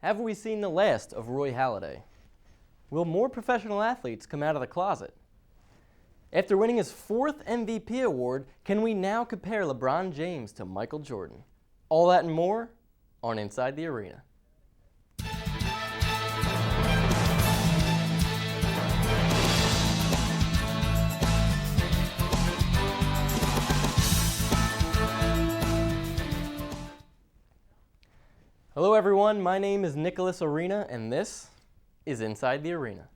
Have we seen the last of Roy Halladay? Will more professional athletes come out of the closet? After winning his 4th MVP award, can we now compare LeBron James to Michael Jordan? All that and more on Inside the Arena. Hello everyone, my name is Nicholas Arena and this is Inside the Arena.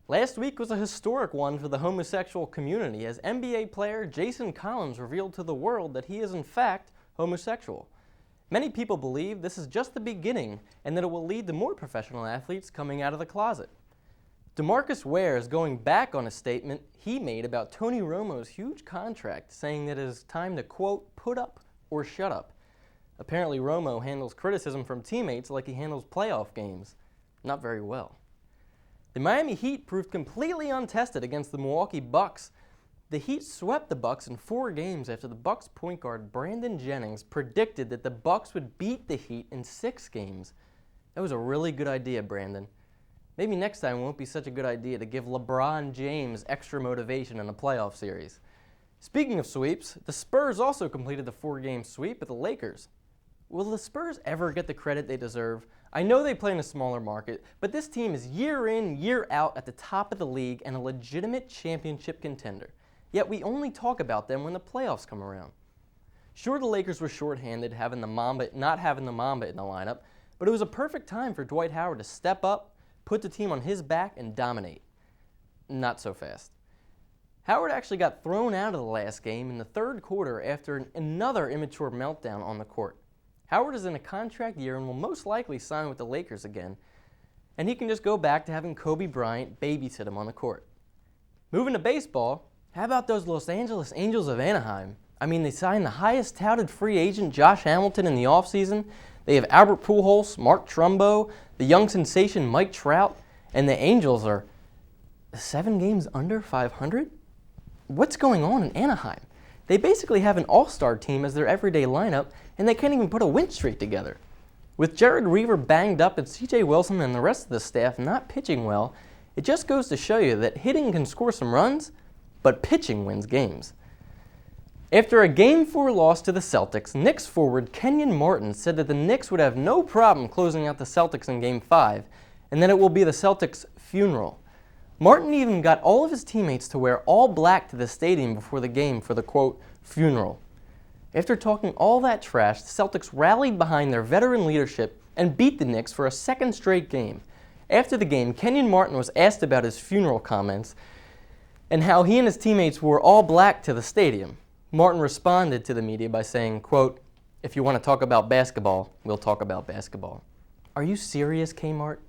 Last week was a historic one for the homosexual community as NBA player Jason Collins revealed to the world that he is in fact homosexual. Many people believe this is just the beginning and that it will lead to more professional athletes coming out of the closet. DeMarcus Ware is going back on a statement he made about Tony Romo's huge contract, saying that it is time to, quote, put up or shut up. Apparently Romo handles criticism from teammates like he handles playoff games. Not very well. The Miami Heat proved completely untested against the Milwaukee Bucks. The Heat swept the Bucks in 4 games after the Bucks point guard Brandon Jennings predicted that the Bucks would beat the Heat in 6 games. That was a really good idea, Brandon. Maybe next time it won't be such a good idea to give LeBron James extra motivation in a playoff series. Speaking of sweeps, the Spurs also completed the 4-game sweep with the Lakers. Will the Spurs ever get the credit they deserve? I know they play in a smaller market, but this team is year in, year out at the top of the league and a legitimate championship contender. Yet we only talk about them when the playoffs come around. Sure, the Lakers were shorthanded not having the Mamba in the lineup, but it was a perfect time for Dwight Howard to step up, put the team on his back, and dominate. Not so fast. Howard actually got thrown out of the last game in the 3rd quarter after another immature meltdown on the court. Howard is in a contract year and will most likely sign with the Lakers again, and he can just go back to having Kobe Bryant babysit him on the court. Moving to baseball, how about those Los Angeles Angels of Anaheim? I mean, they signed the highest touted free agent, Josh Hamilton, in the offseason. They have Albert Pujols, Mark Trumbo, the young sensation Mike Trout, and the Angels are 7 games under 500? What's going on in Anaheim? They basically have an all-star team as their everyday lineup, and they can't even put a win streak together. With Jared Weaver banged up and C.J. Wilson and the rest of the staff not pitching well, it just goes to show you that hitting can score some runs, but pitching wins games. After a Game 4 loss to the Celtics, Knicks forward Kenyon Martin said that the Knicks would have no problem closing out the Celtics in Game 5, and that it will be the Celtics' funeral. Martin even got all of his teammates to wear all black to the stadium before the game for the, quote, funeral. After talking all that trash, the Celtics rallied behind their veteran leadership and beat the Knicks for a 2nd straight game. After the game, Kenyon Martin was asked about his funeral comments and how he and his teammates wore all black to the stadium. Martin responded to the media by saying, quote, if you want to talk about basketball, we'll talk about basketball. Are you serious, Kmart?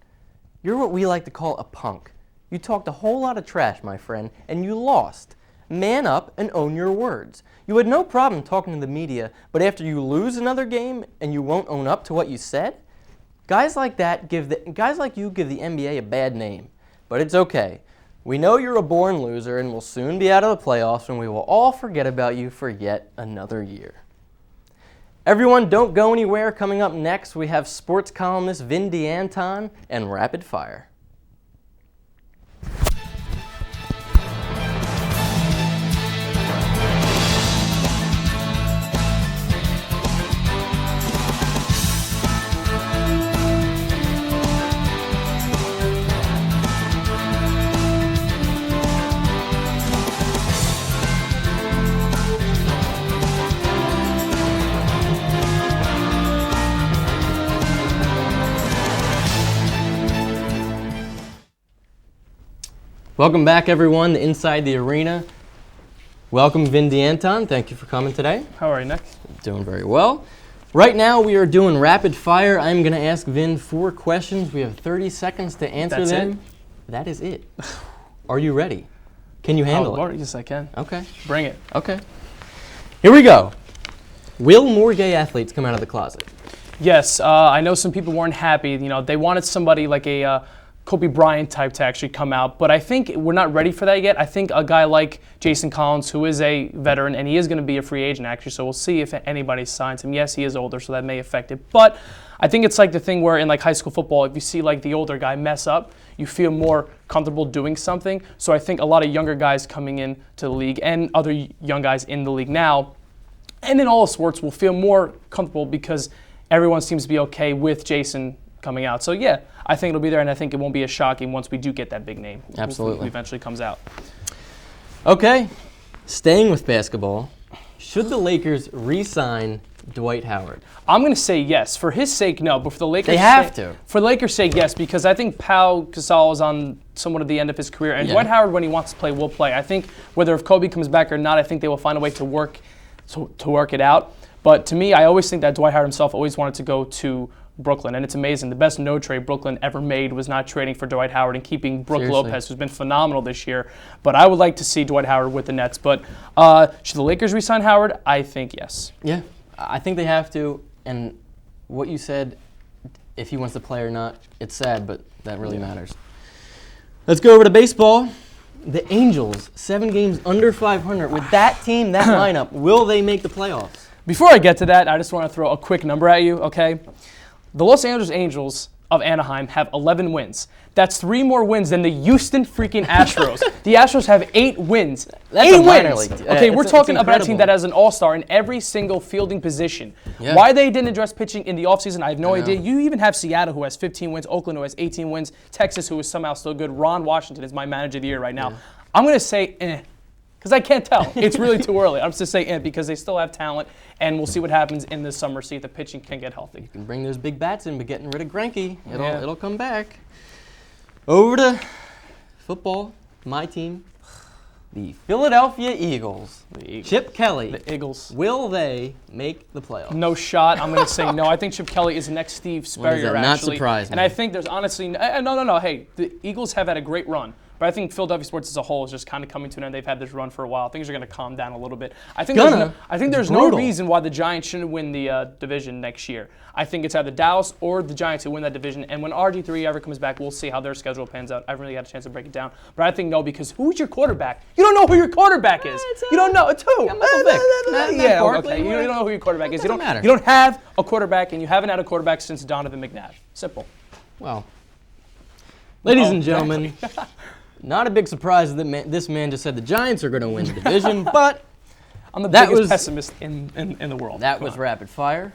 You're what we like to call a punk. You talked a whole lot of trash, my friend, and you lost. Man up and own your words. You had no problem talking to the media, but after you lose another game and you won't own up to what you said? Guys like you give the NBA a bad name. But it's okay. We know you're a born loser and will soon be out of the playoffs, and we will all forget about you for yet another year. Everyone, don't go anywhere. Coming up next, we have sports columnist Vin DeAnton and Rapid Fire. Welcome back, everyone, to Inside the Arena. Welcome, Vin DeAnton. Thank you for coming today. How are you, Nick? Doing very well. Right now, we are doing rapid fire. I'm going to ask Vin 4 questions. We have 30 seconds to answer them. It? That is it. Are you ready? Can you handle it? Yes, I can. Okay. Bring it. Okay. Here we go. Will more gay athletes come out of the closet? Yes. I know some people weren't happy. You know, they wanted somebody like a Kobe Bryant type to actually come out, but I think we're not ready for that yet. I think a guy like Jason Collins, who is a veteran, and he is going to be a free agent actually, so we'll see if anybody signs him. Yes, he is older, so that may affect it, but I think it's like the thing where in like high school football, if you see like the older guy mess up, you feel more comfortable doing something. So I think a lot of younger guys coming into the league and other young guys in the league now, and in all sports, will feel more comfortable because everyone seems to be okay with Jason coming out. So yeah, I think it'll be there, and I think it won't be as shocking once we do get that big name. Absolutely. Who eventually comes out. Okay, staying with basketball, should the Lakers re-sign Dwight Howard? I'm going to say yes. For his sake, no. But for the Lakers' They have to. For the Lakers' sake, yes, because I think Pau Gasol is on somewhat of the end of his career, and Dwight Howard, when he wants to play, will play. I think whether if Kobe comes back or not, I think they will find a way to work it out. But to me, I always think that Dwight Howard himself always wanted to go to Brooklyn, and it's amazing. The best no trade Brooklyn ever made was not trading for Dwight Howard and keeping Brook Lopez, who's been phenomenal this year. But I would like to see Dwight Howard with the Nets. But should the Lakers re-sign Howard? I think yes. Yeah, I think they have to. And what you said, if he wants to play or not, it's sad, but that really matters. Let's go over to baseball. The Angels, 7 games under 500. With that team, that lineup, will they make the playoffs? Before I get to that, I just want to throw a quick number at you, okay? The Los Angeles Angels of Anaheim have 11 wins. That's 3 more wins than the Houston freaking Astros. The Astros have 8 wins. That's 8 a minor wins. league. Okay, we're talking about a incredible. team that has an all-star in every single fielding position. Yeah. Why they didn't address pitching in the offseason, I have no idea. You even have Seattle, who has 15 wins, Oakland, who has 18 wins, Texas, who is somehow still good. Ron Washington is my manager of the year right now. I'm going to say because I can't tell. It's really too early. I'm just saying because they still have talent, and we'll see what happens in the summer, see if the pitching can get healthy. You can bring those big bats in, but getting rid of Greinke, it'll come back. Over to football, my team, the Philadelphia Eagles. Chip Kelly. The Eagles. Will they make the playoffs? No shot. I'm going to say no. I think Chip Kelly is the next Steve Spurrier, Not actually. surprise me. And I think there's honestly no. Hey, the Eagles have had a great run. But I think Philadelphia sports as a whole is just kind of coming to an end. They've had this run for a while. Things are going to calm down a little bit. I think there's no reason why the Giants shouldn't win the division next year. I think it's either Dallas or the Giants who win that division. And when RG3 ever comes back, we'll see how their schedule pans out. I haven't really had a chance to break it down. But I think no, because who's your quarterback? You don't know who your quarterback is. You don't know. It's who? Michael Vick. Yeah, okay. You don't know who your quarterback is. You don't have a quarterback, and you haven't had a quarterback since Donovan McNabb. Simple. Well, ladies and gentlemen, not a big surprise that this man just said the Giants are going to win the division, but I'm the biggest pessimist in the world. That was rapid fire.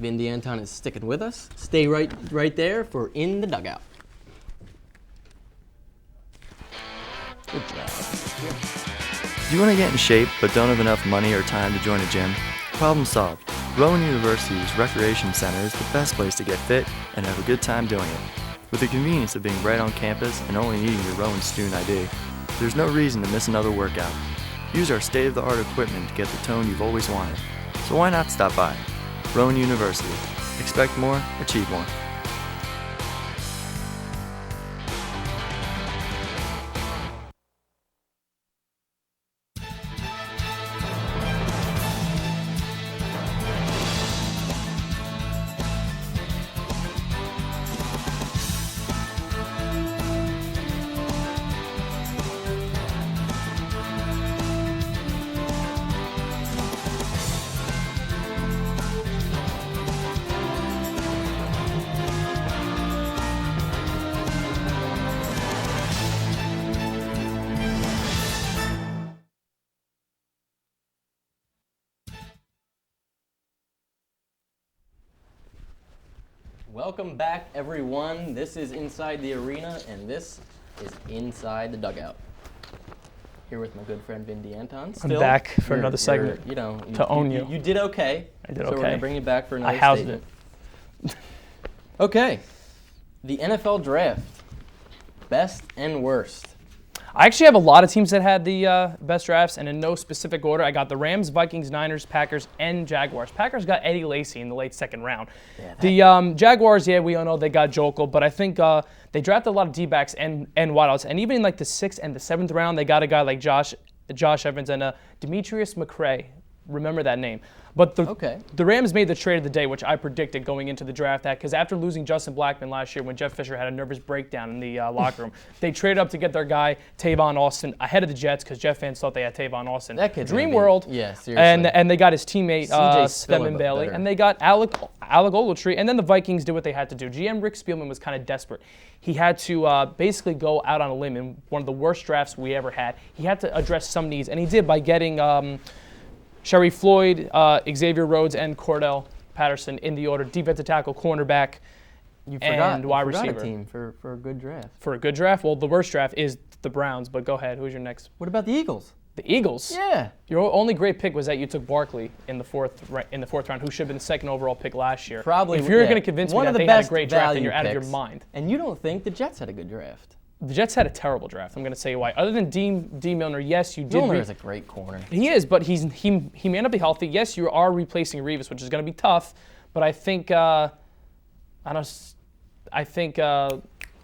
Vindy Anton is sticking with us. Stay right there for In the Dugout. Good job. Do you want to get in shape but don't have enough money or time to join a gym? Problem solved. Rowan University's Recreation Center is the best place to get fit and have a good time doing it. With the convenience of being right on campus and only needing your Rowan student ID, there's no reason to miss another workout. Use our state-of-the-art equipment to get the tone you've always wanted. So why not stop by? Rowan University. Expect more, achieve more. Welcome back, everyone. This is Inside the Arena, and this is Inside the Dugout. Here with my good friend Vindy Anton. I'm back for another segment. To own you. You did okay. I did so okay. we're gonna bring you back for another I housed statement. it. Okay, the NFL Draft, best and worst. I actually have a lot of teams that had the best drafts, and in no specific order. I got the Rams, Vikings, Niners, Packers, and Jaguars. Packers got Eddie Lacy in the late second round. Yeah, the Jaguars, we all know they got Jokel, but I think they drafted a lot of D-backs and wideouts. And even in like the 6th and the 7th round, they got a guy like Josh Evans and Demetrius McRae. remember that name. But the Rams made the trade of the day, which I predicted going into the draft, because after losing Justin Blackmon last year when Jeff Fisher had a nervous breakdown in the locker room, they traded up to get their guy Tavon Austin ahead of the Jets because Jet fans thought they had Tavon Austin. That kid's Dream world. Yeah, seriously. And they got his teammate Stedman Bailey, better. and they got Alec Ogletree, and then the Vikings did what they had to do. GM Rick Spielman was kind of desperate. He had to basically go out on a limb in one of the worst drafts we ever had. He had to address some needs, and he did by getting Sherry Floyd, Xavier Rhodes, and Cordell Patterson in the order: defensive tackle, cornerback, and wide receiver. A team for a good draft. For a good draft? Well, the worst draft is the Browns, but go ahead. Who's your next? What about the Eagles? The Eagles? Yeah. Your only great pick was that you took Barkley in the fourth round, who should have been the second overall pick last year. Probably. If you're going to convince me that they had a great draft, then you're out of your mind. And you don't think the Jets had a good draft? The Jets had a terrible draft. I'm going to say why. Other than D. Milner, yes, you did. Milner is a great corner. He is, but he may not be healthy. Yes, you are replacing Revis, which is going to be tough. But I think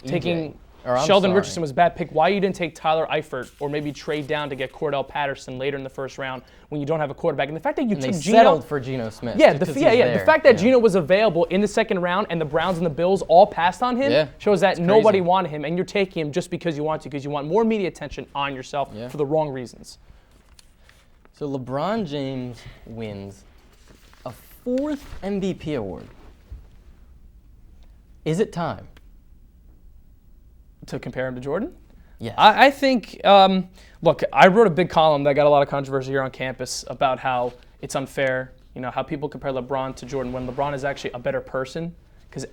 taking Sheldon Richardson was a bad pick. Why you didn't take Tyler Eifert or maybe trade down to get Cordell Patterson later in the first round when you don't have a quarterback? And the fact that you took Geno, settled for Geno Smith. Yeah, the fact that Geno was available in the second round and the Browns and the Bills all passed on him shows that nobody wanted him, and you're taking him just because you want to, because you want more media attention on yourself for the wrong reasons. So LeBron James wins a 4th MVP award. Is it time to compare him to Jordan? Yes. I think, look, I wrote a big column that got a lot of controversy here on campus about how it's unfair, how people compare LeBron to Jordan when LeBron is actually a better person. Because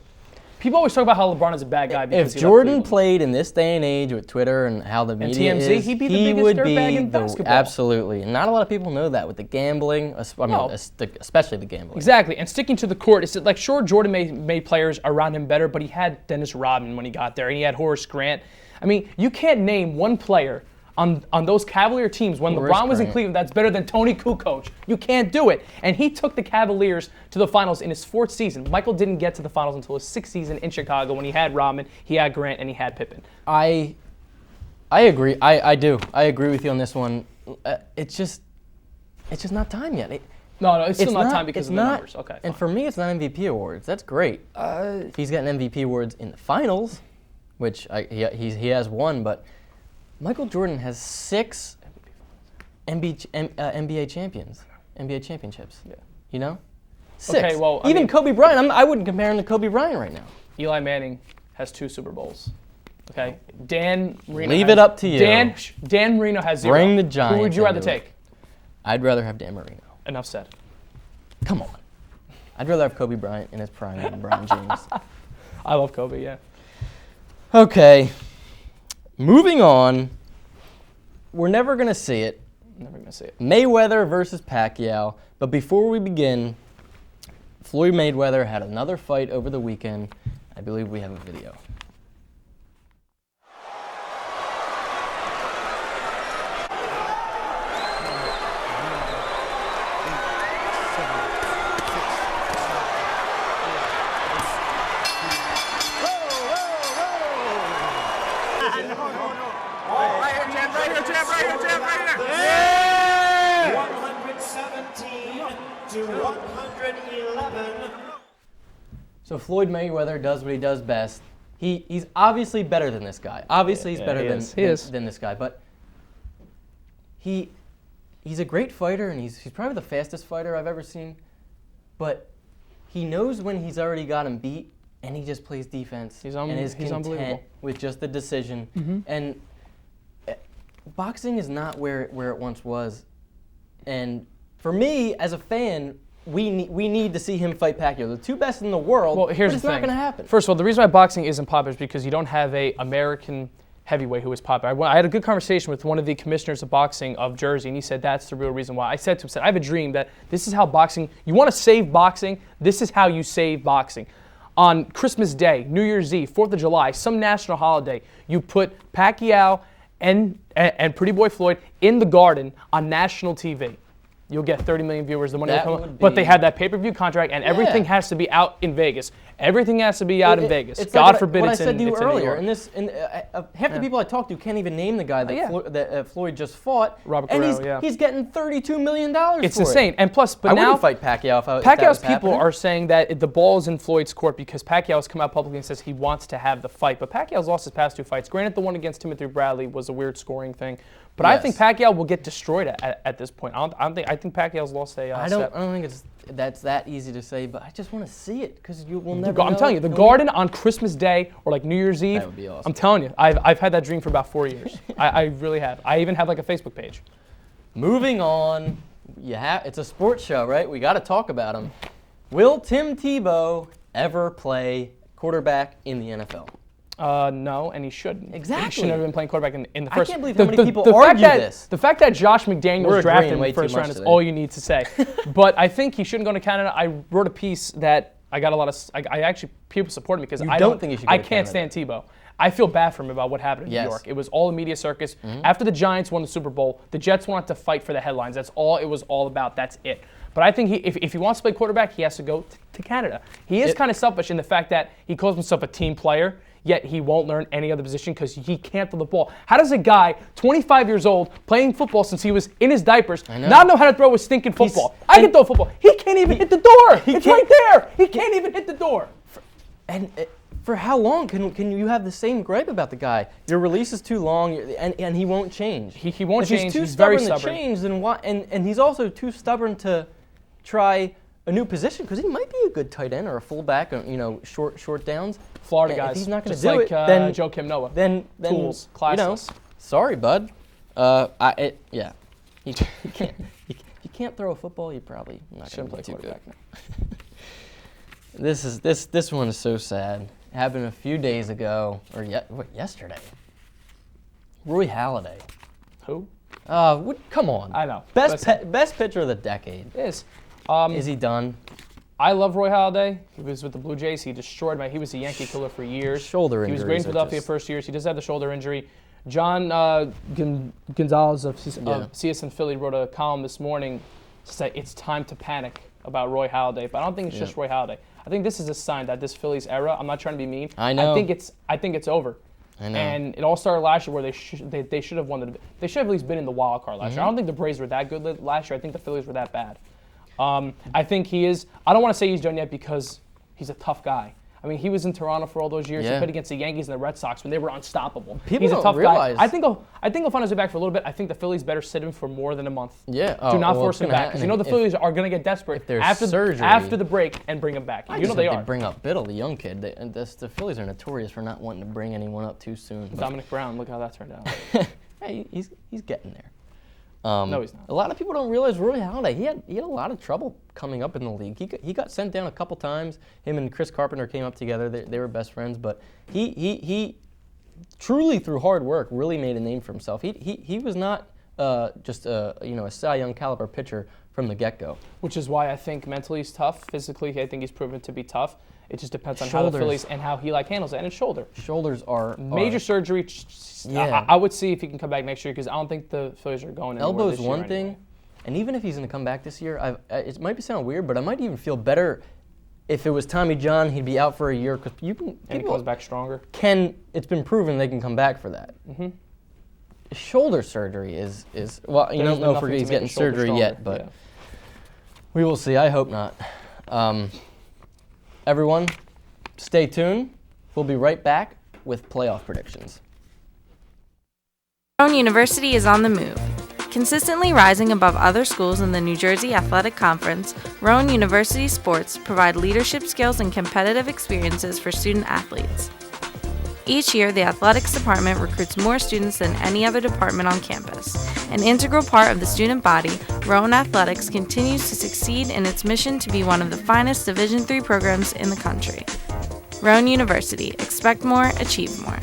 people always talk about how LeBron is a bad guy. Because if Jordan played in this day and age with Twitter and how the media TMZ, is, he'd be the biggest dirtbag in basketball. Absolutely. And not a lot of people know that with the gambling, especially the gambling. Exactly. And sticking to the court, it's like, sure, Jordan made players around him better, but he had Dennis Rodman when he got there, and he had Horace Grant. I mean, you can't name one player on those Cavalier teams when LeBron was in Cleveland that's better than Tony Kukoc. You can't do it. And he took the Cavaliers to the finals in his 4th season. Michael didn't get to the finals until his 6th season in Chicago when he had Rodman, he had Grant, and he had Pippen. I agree. I do. I agree with you on this one. It's just not time yet. No, it's still not time because of the numbers. Okay. And for me, it's not MVP awards. That's great. If he's getting MVP awards in the finals, which he has one, but Michael Jordan has 6 NBA championships. Yeah. 6. Okay, well, even Kobe Bryant. I wouldn't compare him to Kobe Bryant right now. Eli Manning has 2 Super Bowls. Okay. Dan Marino. Leave it up to you. Dan Marino has 0. Bring the Giants. Who would you rather take? I'd rather have Dan Marino. Enough said. Come on. I'd rather have Kobe Bryant in his prime than LeBron James. I love Kobe, yeah. Okay. Moving on. We're never going to see it. Never going to see it. Mayweather versus Pacquiao. But before we begin, Floyd Mayweather had another fight over the weekend. I believe we have a video. Yeah! 117 to 111. So Floyd Mayweather does what he does best. He's obviously better than this guy. Obviously he's better than this guy. But he's a great fighter, and he's probably the fastest fighter I've ever seen. But he knows when he's already got him beat, and he just plays defense. He's content with just the decision. Mm-hmm. And boxing is not where it once was. And for me, as a fan, we need to see him fight Pacquiao. The 2 best in the world, well, here's but it's the thing. Not going to happen. First of all, the reason why boxing isn't popular is because you don't have a American heavyweight who is popular. I had a good conversation with one of the commissioners of boxing of Jersey, and he said that's the real reason why. I said to him, I have a dream that this is how boxing, you want to save boxing, this is how you save boxing. On Christmas Day, New Year's Eve, 4th of July, some national holiday, you put Pacquiao and Pretty Boy Floyd in the Garden on national TV. You'll get 30 million viewers. The money will come up. But they had that pay-per-view contract, and everything has to be out in Vegas. Everything has to be out in Vegas. It's God like forbid what it's I said in, to you it's in New earlier. York. Half the people I talk to can't even name the guy that, that Floyd just fought. Robert and Guerrero, he's getting $32 million It's for insane. it. And plus, but I now wouldn't fight Pacquiao if that Pacquiao's was people happening. are saying that the ball is in Floyd's court because Pacquiao has come out publicly and says he wants to have the fight. But Pacquiao's lost his past 2 fights. Granted, the one against Timothy Bradley was a weird scoring thing. But I think Pacquiao will get destroyed at this point. I think Pacquiao's lost a I don't think that's that easy to say, but I just want to see it because you will never. I'm telling you, the Garden on Christmas Day or like New Year's Eve. That would be awesome. I'm telling you, I've had that dream for about 4 years. I really have. I even have like a Facebook page. Moving on, it's a sports show, right? We got to talk about him. Will Tim Tebow ever play quarterback in the NFL? No, and he shouldn't. Exactly. He shouldn't have been playing quarterback in the first. I can't believe how many people argue this. The fact that Josh McDaniels We're drafted him agreeing in the first way too much round is today. all you need to say. But I think he shouldn't go to Canada. I wrote a piece that I got a lot of. I actually people supported me because I don't think he should go I to can't Canada. stand Tebow. I feel bad for him about what happened in Yes. New York. It was all a media circus. After the Giants won the Super Bowl, the Jets wanted to fight for the headlines. That's all it was all about. That's it. But I think if he wants to play quarterback, he has to go to Canada. He is kind of selfish in the fact that he calls himself a team player, yet he won't learn any other position because he can't throw the ball. How does a guy, 25 years old, playing football since he was in his diapers, not know how to throw a stinking football? I can throw a football. He can't even hit the door. It's right there. He can't even hit the door. And for how long can you have the same gripe about the guy? Your release is too long, and he won't change. He won't if change. He's too He's very stubborn to stubborn. change, then why? And he's also too stubborn to try a new position because he might be a good tight end or a fullback, short downs. Florida And guys. If he's not going to just do like, it, then Joe Kim Noah. Then Tools, you know, classless. sorry, bud. He can't. You can't throw a football. You probably not going to play quarterback. This one is so sad. Happened a few days ago, or yesterday. Roy Halladay. Who? Come on. I know. Best pitcher of the decade. It is. Is he done? I love Roy Halladay. He was with the Blue Jays. He destroyed he was a Yankee killer for years. Shoulder He was injuries great in are Philadelphia just- first years. He does have the shoulder injury. John Gonzalez of CSN Philly wrote a column this morning to say it's time to panic about Roy Halladay. But I don't think it's just Roy Halladay. I think this is a sign that this Phillies era, I'm not trying to be mean. I know. I think it's over. I know. And it all started last year where they should have won they should have at least been in the wild card last year. I don't think the Braves were that good last year. I think the Phillies were that bad. I think he is. I don't want to say he's done yet because he's a tough guy. I mean, he was in Toronto for all those years. Yeah. He played against the Yankees and the Red Sox when they were unstoppable. People he's a don't tough realize- guy. I think he'll find his way back for a little bit. I think the Phillies better sit him for more than a month. Yeah. Do not well, force it's him gonna back because happen. you know the Phillies are going to get desperate there's after surgery- the break and bring him back. I You just know they hope are. They bring up Biddle, the young kid. The Phillies are notorious for not wanting to bring anyone up too soon. but- Dominic Brown, look how that turned out. Hey, he's getting there. No, he's not. A lot of people don't realize Roy Halladay. He had a lot of trouble coming up in the league. He got sent down a couple times. Him and Chris Carpenter came up together. They were best friends. But he truly through hard work really made a name for himself. He was not just a Cy Young caliber pitcher from the get-go. Which is why I think mentally he's tough. Physically, I think he's proven to be tough. It just depends on how the Shoulders. Phillies and how he handles it. And his shoulder. Shoulders are Major surgery. Yeah. I would see if he can come back next year because I don't think the Phillies are going anywhere Elbow's this year one thing, anyway. and even if he's going to come back this year, it might sound weird, but I might even feel better if it was Tommy John. He'd be out for a year because And he comes back stronger. It's been proven they can come back for that. Mm-hmm. Shoulder surgery is well, you don't know if he's getting surgery yet, but we will see. I hope not. Everyone, stay tuned. We'll be right back with playoff predictions. Rowan University is on the move. Consistently rising above other schools in the New Jersey Athletic Conference, Rowan University sports provide leadership skills and competitive experiences for student athletes. Each year, the athletics department recruits more students than any other department on campus. An integral part of the student body, Rowan Athletics continues to succeed in its mission to be one of the finest Division III programs in the country. Rowan University. Expect more, achieve more.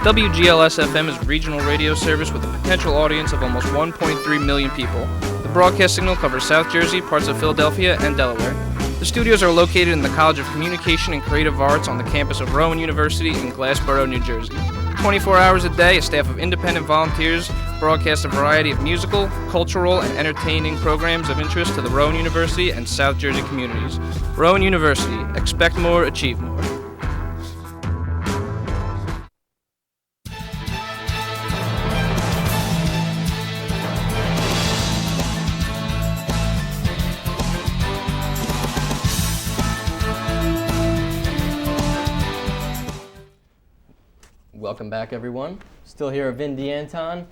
WGLS-FM is a regional radio service with a potential audience of almost 1.3 million people. The broadcast signal covers South Jersey, parts of Philadelphia, and Delaware. The studios are located in the College of Communication and Creative Arts on the campus of Rowan University in Glassboro, New Jersey. 24 hours a day, a staff of independent volunteers broadcasts a variety of musical, cultural, and entertaining programs of interest to the Rowan University and South Jersey communities. Rowan University, expect more, achieve more. Welcome back, everyone. Still here at Vin DeAnton.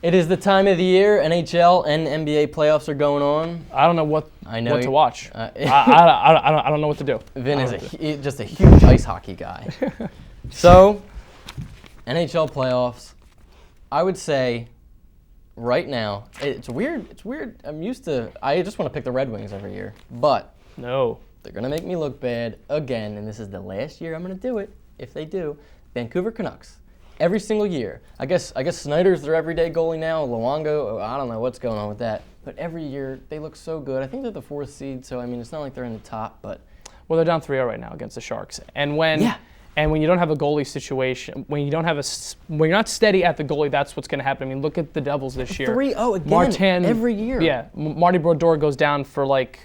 It is the time of the year. NHL and NBA playoffs are going on. I don't know what to watch. I don't know what to do. Vin is just a huge ice hockey guy. So, NHL playoffs, I would say right now, it's weird. I just want to pick the Red Wings every year. But no, they're going to make me look bad again, and this is the last year I'm going to do it, if they do. Vancouver Canucks. Every single year. I guess Snyder's their everyday goalie now. Luongo, I don't know what's going on with that. But every year, they look so good. I think they're the 4th seed, so I mean, it's not like they're in the top, but... Well, they're down 3-0 right now against the Sharks. And when you don't have a goalie situation, when you're not steady at the goalie, that's what's going to happen. I mean, look at the Devils this year. 3-0 again, Martin, every year. Yeah, Marty Brodeur goes down for like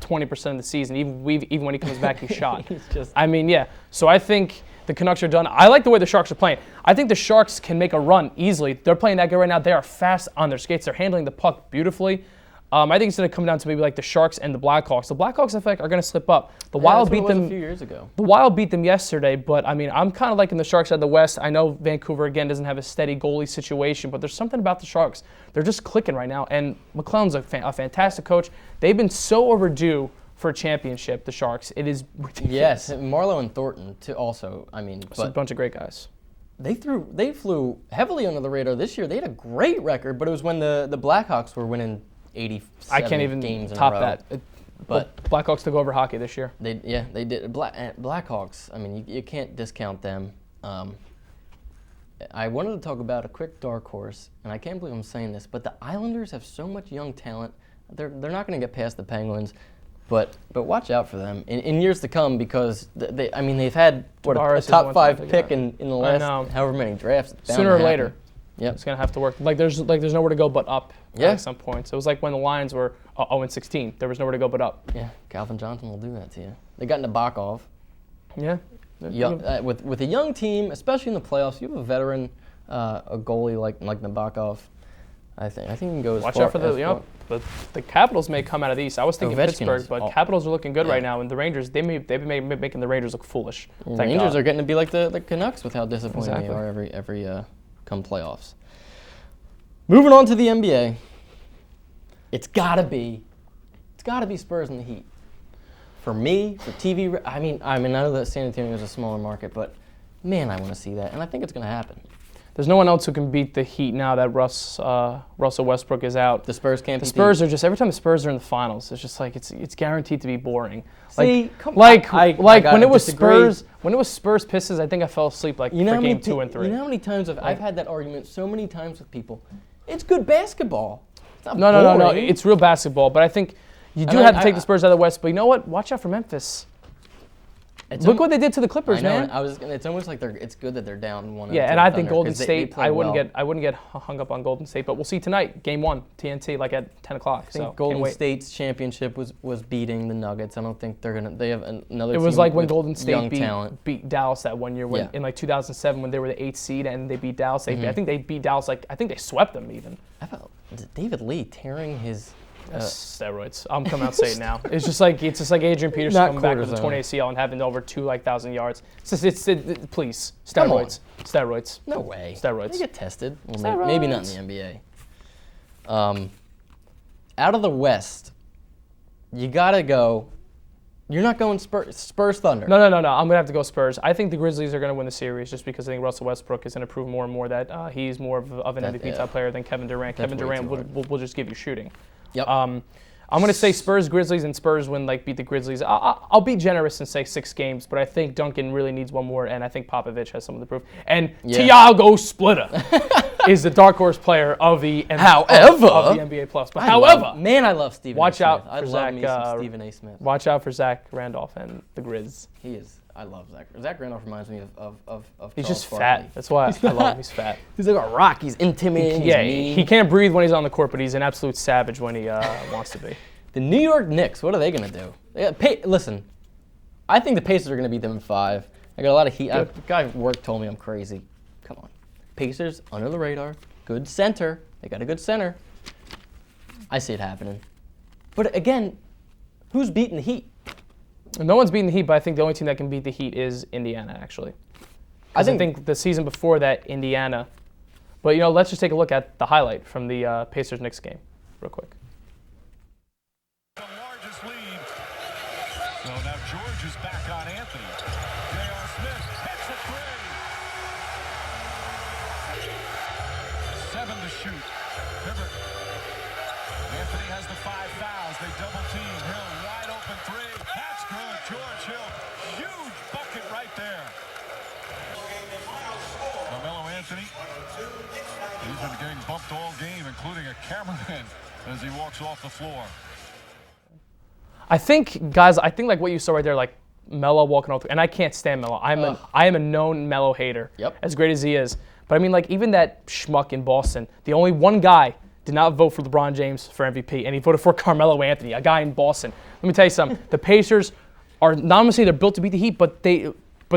20% of the season. Even when he comes back, he's shot. I mean, yeah. So I think... the Canucks are done. I like the way the Sharks are playing. I think the Sharks can make a run easily. They're playing that good right now. They are fast on their skates. They're handling the puck beautifully. I think it's going to come down to maybe like the Sharks and the Blackhawks. The Blackhawks, I feel like, are going to slip up. The Wild beat them a few years ago. The Wild beat them yesterday, but I mean, I'm kind of liking the Sharks out of the West. I know Vancouver again doesn't have a steady goalie situation, but there's something about the Sharks. They're just clicking right now, and McClellan's a fantastic coach. They've been so overdue for a championship, the Sharks. It is ridiculous. Yes, Marlowe and Thornton too. Also, I mean, it's a bunch of great guys. They flew heavily under the radar this year. They had a great record, but it was when the Blackhawks were winning 87 I can't even games top in a row. that. But Blackhawks took over hockey this year. They did. Blackhawks. I mean, you can't discount them. I wanted to talk about a quick dark horse, and I can't believe I'm saying this, but the Islanders have so much young talent. They're not going to get past the Penguins. But watch out for them in years to come because they've had a top 5 pick in the last however many drafts. Sooner or later, it's gonna have to work. There's nowhere to go but up. Yeah. At some points, it was like when the Lions were 0-16. There was nowhere to go but up. Yeah, Calvin Johnson will do that to you. They got Nabokov. Yeah. With a young team, especially in the playoffs, you have a veteran, a goalie like Nabokov. I think you can go as Watch far. out for the Capitals may come out of the East. I was thinking Ovechkin Pittsburgh, but Capitals are looking good right now, and the Rangers they've been making the Rangers look foolish. Rangers are getting to be like the Canucks with how disappointing they are every come playoffs. Moving on to the NBA, it's gotta be Spurs and the Heat. For me, for TV, I mean I know that San Antonio is a smaller market, but man, I want to see that, and I think it's gonna happen. There's no one else who can beat the Heat now that Russell Westbrook is out. The Spurs can't. The Spurs are just every time the Spurs are in the finals, it's just like it's guaranteed to be boring. See, when it was Spurs Pistons, I think I fell asleep for game 2 and 3. You know how many times I've had that argument so many times with people. It's good basketball. It's not No. boring. It's real basketball, but I think you do have to take the Spurs out of the West. But you know what? Watch out for Memphis. Look what they did to the Clippers, man. It's almost like it's good that they're down 1. Yeah, and I think Golden State. I wouldn't get hung up on Golden State, but we'll see tonight, Game 1, TNT, like at 10 o'clock. I think Golden State's championship was beating the Nuggets. I don't think they're gonna. They have another. It was team like when with Golden State beat Dallas that one year in like 2007 when they were the 8th seed and they beat Dallas. I think they beat Dallas I think they swept them even. I felt David Lee tearing his. Steroids. I'm coming out saying it now. It's just like Adrian Peterson coming back with a torn ACL and having over 1,000 yards. Please, steroids. No way. Steroids. They get tested. Well, maybe not in the NBA. Out of the West, you gotta go. You're not going Spurs Thunder. No. I'm gonna have to go Spurs. I think the Grizzlies are gonna win the series just because I think Russell Westbrook is gonna prove more and more that he's more of an MVP type player than Kevin Durant. Kevin Durant will just give you shooting. Yep. I'm going to say Spurs, Grizzlies, and Spurs win, beat the Grizzlies. I'll be generous and say 6 games, but I think Duncan really needs one more, and I think Popovich has something to prove. And Thiago Splitter is the dark horse player of the NBA Plus. But I love Stephen. Watch A. out Smith. for Zach. Love me some Stephen A. Smith. Watch out for Zach Randolph and the Grizz. He is I love Zach. Zach Randolph reminds me of He's Charles just Barkley. fat. That's why I love him. He's fat. He's like a rock. He's intimidating. Yeah, he's mean. he can't breathe when he's on the court, but he's an absolute savage when he wants to be. The New York Knicks, what are they going to do? Listen, I think the Pacers are going to beat them in 5. I got a lot of heat. A guy at work told me I'm crazy. Come on. Pacers, under the radar, good center. They got a good center. I see it happening. But again, who's beating the Heat? No one's beating the Heat, but I think the only team that can beat the Heat is Indiana, actually. I think the season before that, Indiana. But, let's just take a look at the highlight from the Pacers-Knicks game real quick. The largest lead. So now George is back on Anthony. J.R. Smith hits a 3. 7 to shoot. Hibbert. Anthony has the 5 fouls. They double team. Hill wide open 3. That's good. George Hill. Huge bucket right there. Carmelo Anthony. He's been getting bumped all game, including a cameraman as he walks off the floor. I think, guys, like what you saw right there, like Melo walking off, and I can't stand Melo. I am a known Melo hater. Yep. As great as he is. But I mean, like, even that schmuck in Boston, the only one guy did not vote for LeBron James for MVP, and he voted for Carmelo Anthony, a guy in Boston. Let me tell you something. The Pacers are not going to say they're built to beat the Heat, but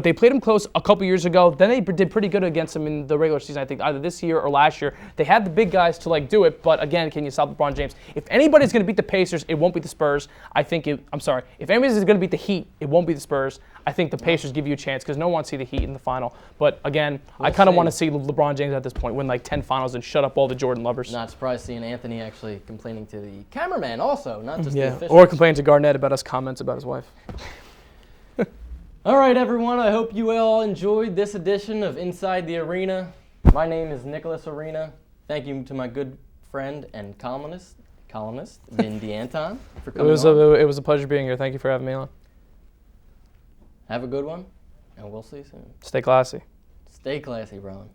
they played them close a couple years ago. Then they did pretty good against them in the regular season, I think, either this year or last year. They had the big guys to, do it, but again, can you stop LeBron James? If anybody's going to beat the Pacers, it won't be the Spurs. If anybody's going to beat the Heat, it won't be the Spurs. I think the Pacers give you a chance because no one wants to see the Heat in the final. But again, I kind of want to see LeBron James at this point win 10 finals and shut up all the Jordan lovers. Not surprised seeing Anthony actually complaining to the cameraman also, not just the officials. Or complaining to Garnett about his comments about his wife. All right, everyone. I hope you all enjoyed this edition of Inside the Arena. My name is Nicholas Arena. Thank you to my good friend and columnist Vin D'Anton, for coming on. It was a pleasure being here. Thank you for having me on. Have a good one, and we'll see you soon. Stay classy. Stay classy, Rowan.